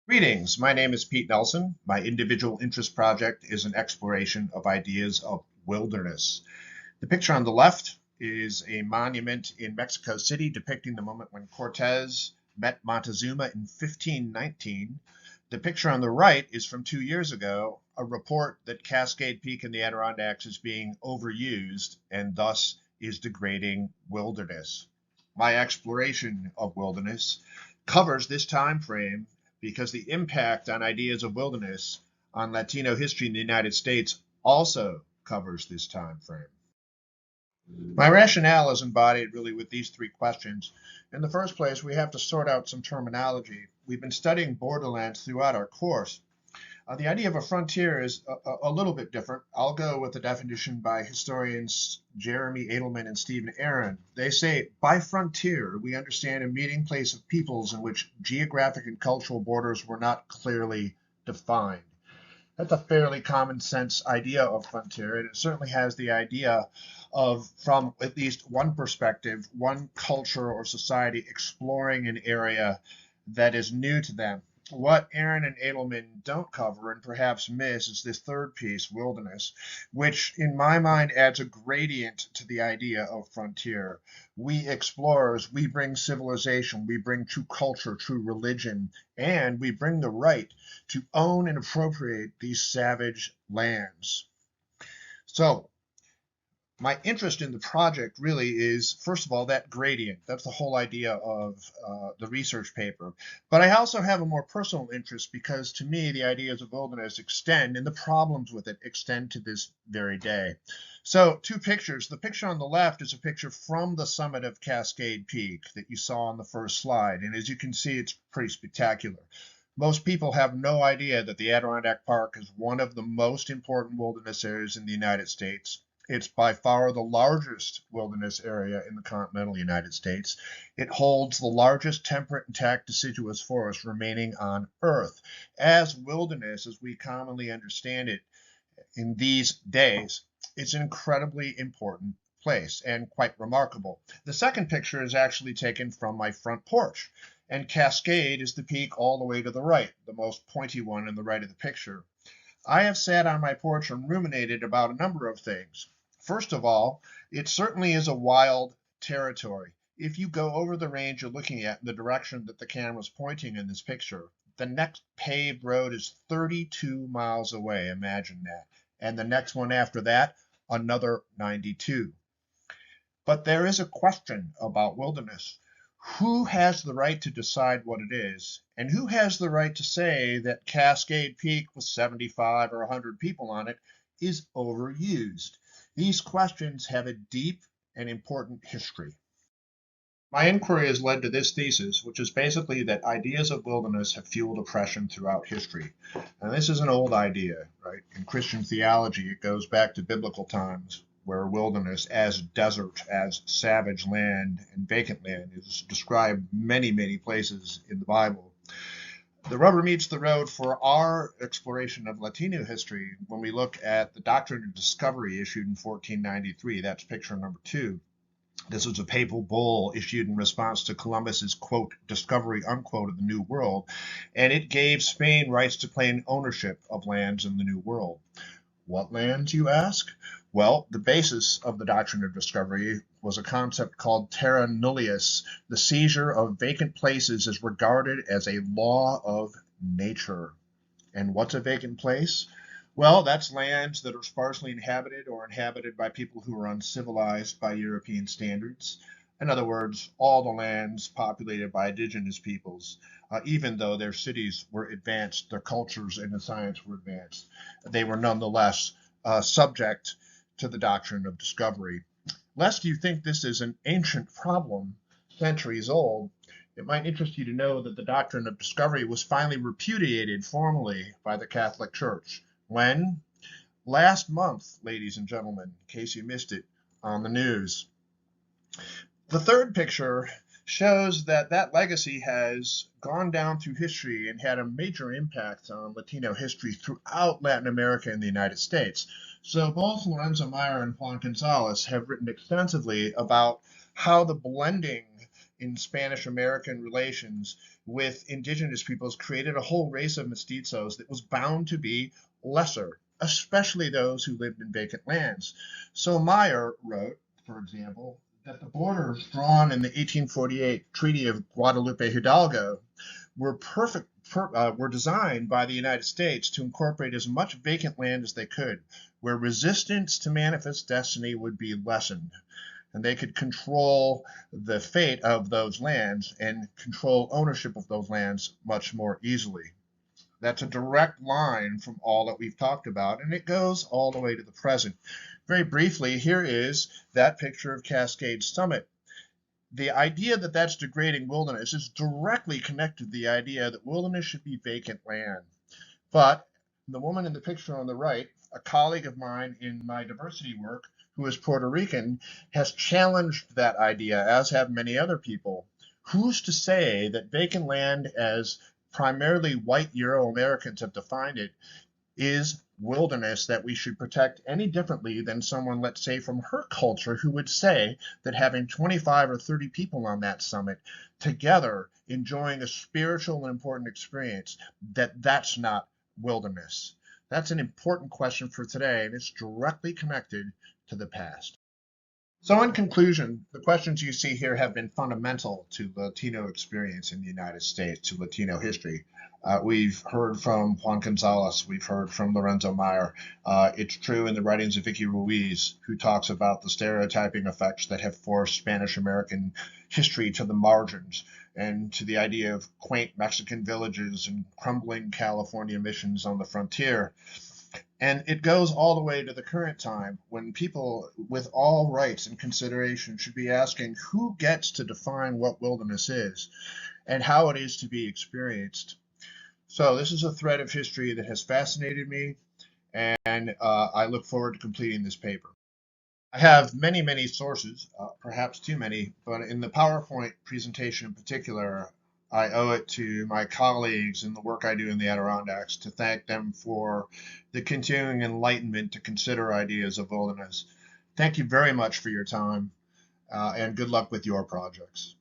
Greetings, my name is Pete Nelson. My individual interest project is an exploration of ideas of wilderness. The picture on the left is a monument in Mexico City depicting the moment when Cortez met Montezuma in 1519. The picture on the right is from 2 years ago, a report that Cascade Peak in the Adirondacks is being overused and thus is degrading wilderness. My exploration of wilderness covers this time frame because the impact on ideas of wilderness on Latino history in the United States also covers this time frame. My rationale is embodied really with these three questions. In the first place, we have to sort out some terminology. We've been studying borderlands throughout our course. The idea of a frontier is a little bit different. I'll go with the definition by historians Jeremy Edelman and Stephen Aaron. They say, by frontier, we understand a meeting place of peoples in which geographic and cultural borders were not clearly defined. That's a fairly common sense idea of frontier, and it certainly has the idea of, from at least one perspective, one culture or society exploring an area that is new to them. What Aaron and Edelman don't cover and perhaps miss is this third piece, wilderness, which in my mind adds a gradient to the idea of frontier. We explorers, we bring civilization, we bring true culture, true religion, and we bring the right to own and appropriate these savage lands. So, my interest in the project really is, first of all, that gradient. That's the whole idea of the research paper. But I also have a more personal interest because to me, the ideas of wilderness extend and the problems with it extend to this very day. So two pictures. The picture on the left is a picture from the summit of Cascade Peak that you saw on the first slide. And as you can see, it's pretty spectacular. Most people have no idea that the Adirondack Park is one of the most important wilderness areas in the United States. It's by far the largest wilderness area in the continental United States. It holds the largest temperate intact deciduous forest remaining on Earth. As wilderness, as we commonly understand it in these days, it's an incredibly important place and quite remarkable. The second picture is actually taken from my front porch, and Cascade is the peak all the way to the right, the most pointy one in the right of the picture. I have sat on my porch and ruminated about a number of things. First of all, it certainly is a wild territory. If you go over the range you're looking at in the direction that the camera is pointing in this picture, the next paved road is 32 miles away. Imagine that. And the next one after that, another 92. But there is a question about wilderness. Who has the right to decide what it is? And who has the right to say that Cascade Peak with 75 or 100 people on it is overused? These questions have a deep and important history. My inquiry has led to this thesis, which is basically that ideas of wilderness have fueled oppression throughout history. And this is an old idea, right? In Christian theology, it goes back to biblical times, where wilderness as desert, as savage land and vacant land is described many, many places in the Bible. The rubber meets the road for our exploration of Latino history when we look at the Doctrine of Discovery issued in 1493. That's picture number 2. This was a papal bull issued in response to Columbus's, quote, discovery, unquote, of the New World, and it gave Spain rights to claim ownership of lands in the New World. What lands, you ask? Well, the basis of the Doctrine of Discovery was a concept called terra nullius. The seizure of vacant places is regarded as a law of nature. And what's a vacant place? Well, that's lands that are sparsely inhabited or inhabited by people who are uncivilized by European standards. In other words, all the lands populated by indigenous peoples, even though their cities were advanced, their cultures and the science were advanced, they were nonetheless subject to the Doctrine of Discovery. Lest you think this is an ancient problem, centuries old, it might interest you to know that the Doctrine of Discovery was finally repudiated formally by the Catholic Church. When? Last month, ladies and gentlemen, in case you missed it on the news. The third picture shows that that legacy has gone down through history and had a major impact on Latino history throughout Latin America and the United States. So both Lorenzo Meyer and Juan Gonzalez have written extensively about how the blending in Spanish-American relations with indigenous peoples created a whole race of mestizos that was bound to be lesser, especially those who lived in vacant lands. So Meyer wrote, for example, that the borders drawn in the 1848 Treaty of Guadalupe Hidalgo were designed by the United States to incorporate as much vacant land as they could, where resistance to manifest destiny would be lessened, and they could control the fate of those lands and control ownership of those lands much more easily. That's a direct line from all that we've talked about, and it goes all the way to the present. Very briefly, here is that picture of Cascade Summit. The idea that that's degrading wilderness is directly connected to the idea that wilderness should be vacant land. But the woman in the picture on the right, a colleague of mine in my diversity work, who is Puerto Rican, has challenged that idea, as have many other people. Who's to say that vacant land, as primarily white Euro-Americans have defined it, is wilderness that we should protect any differently than someone, let's say, from her culture, who would say that having 25 or 30 people on that summit together enjoying a spiritual and important experience, that's not wilderness? That's an important question for today, and it's directly connected to the past. So in conclusion, the questions you see here have been fundamental to Latino experience in the United States, to Latino history. We've heard from Juan Gonzalez, we've heard from Lorenzo Meyer. It's true in the writings of Vicky Ruiz, who talks about the stereotyping effects that have forced Spanish American history to the margins and to the idea of quaint Mexican villages and crumbling California missions on the frontier. And it goes all the way to the current time, when people with all rights and consideration should be asking who gets to define what wilderness is and how it is to be experienced. So this is a thread of history that has fascinated me, and I look forward to completing this paper. I have many, many sources, perhaps too many, but in the PowerPoint presentation in particular, I owe it to my colleagues in the work I do in the Adirondacks to thank them for the continuing enlightenment to consider ideas of wilderness. Thank you very much for your time, and good luck with your projects.